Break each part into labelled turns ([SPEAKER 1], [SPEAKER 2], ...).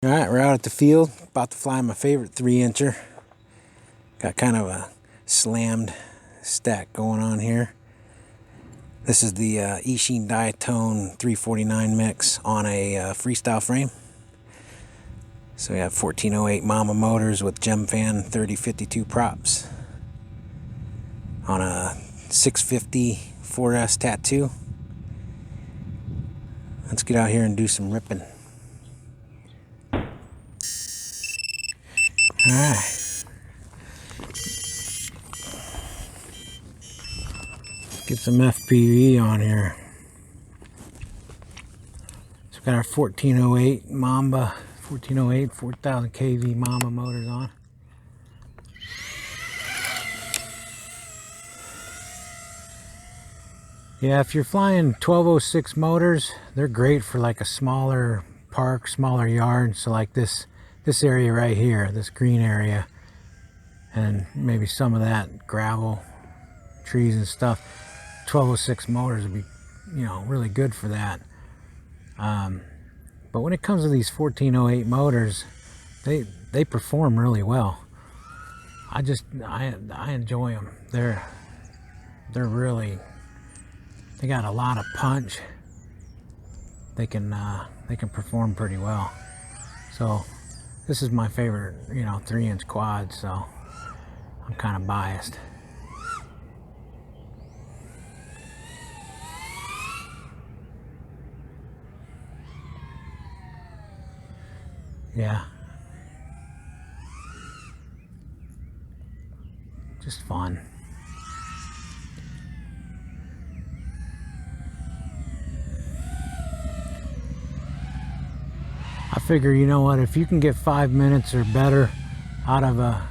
[SPEAKER 1] Alright, we're out at the field, about to fly my favorite 3-incher. Got kind of a slammed stack going on here. This is the Ishin Diatone 349 mix on a freestyle frame. So we have 1408 Mama motors with Gemfan 3052 props on a 650 4S tattoo. Let's get out here and do some ripping. Alright. Get some FPV on here. So we've got our 1408 Mamba, 1408 4000 kV Mamba motors on. Yeah, if you're flying 1206 motors, they're great for like a smaller park, smaller yard. So like this area right here, this green area, and maybe some of that gravel, trees and stuff. 1206 motors would be, really good for that. But when it comes to these 1408 motors, they perform really well. I enjoy them. They're really, they got a lot of punch. They can perform pretty well. So this is my favorite, 3-inch quad, so I'm kind of biased. Yeah. Just fun. I figure, if you can get 5 minutes or better out of a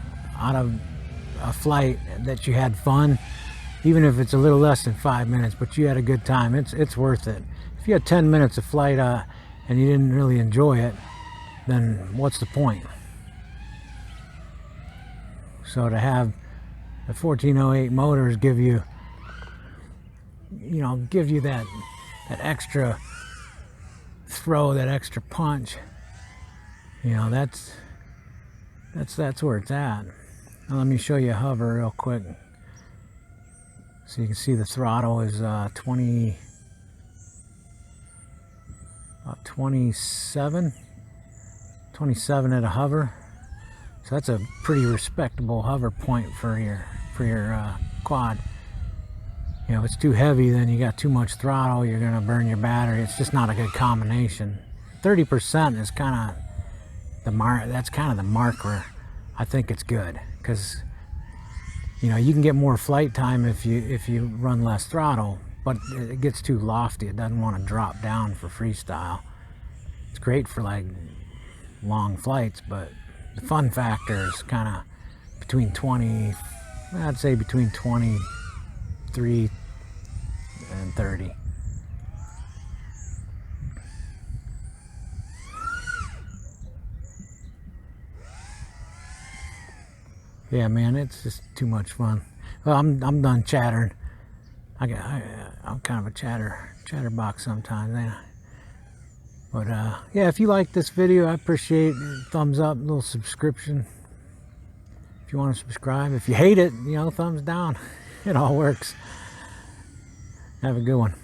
[SPEAKER 1] flight that you had fun, even if it's a little less than 5 minutes, but you had a good time, it's worth it. If you had 10 minutes of flight and you didn't really enjoy it, then what's the point? So to have the 1408 motors give you that extra throw, that extra punch, that's where it's at. Now let me show you a hover real quick, so you can see the throttle is 27 at a hover. So that's a pretty respectable hover point for your quad. If it's too heavy, then you got too much throttle, you're gonna burn your battery. It's just not a good combination. 30% is kind of the mark. That's kind of the mark where I think it's good, because you can get more flight time if you run less throttle, but it gets too lofty. It doesn't want to drop down for freestyle. It's great for like long flights, but the fun factor is kind of between 20, I'd say between 23 and 30. Yeah, man, it's just too much fun. Well, I'm done chattering. I'm kind of a chatterbox sometimes, ain't I? But yeah, if you like this video, I appreciate a thumbs up, a little subscription if you want to subscribe. If you hate it, thumbs down. It all works. Have a good one.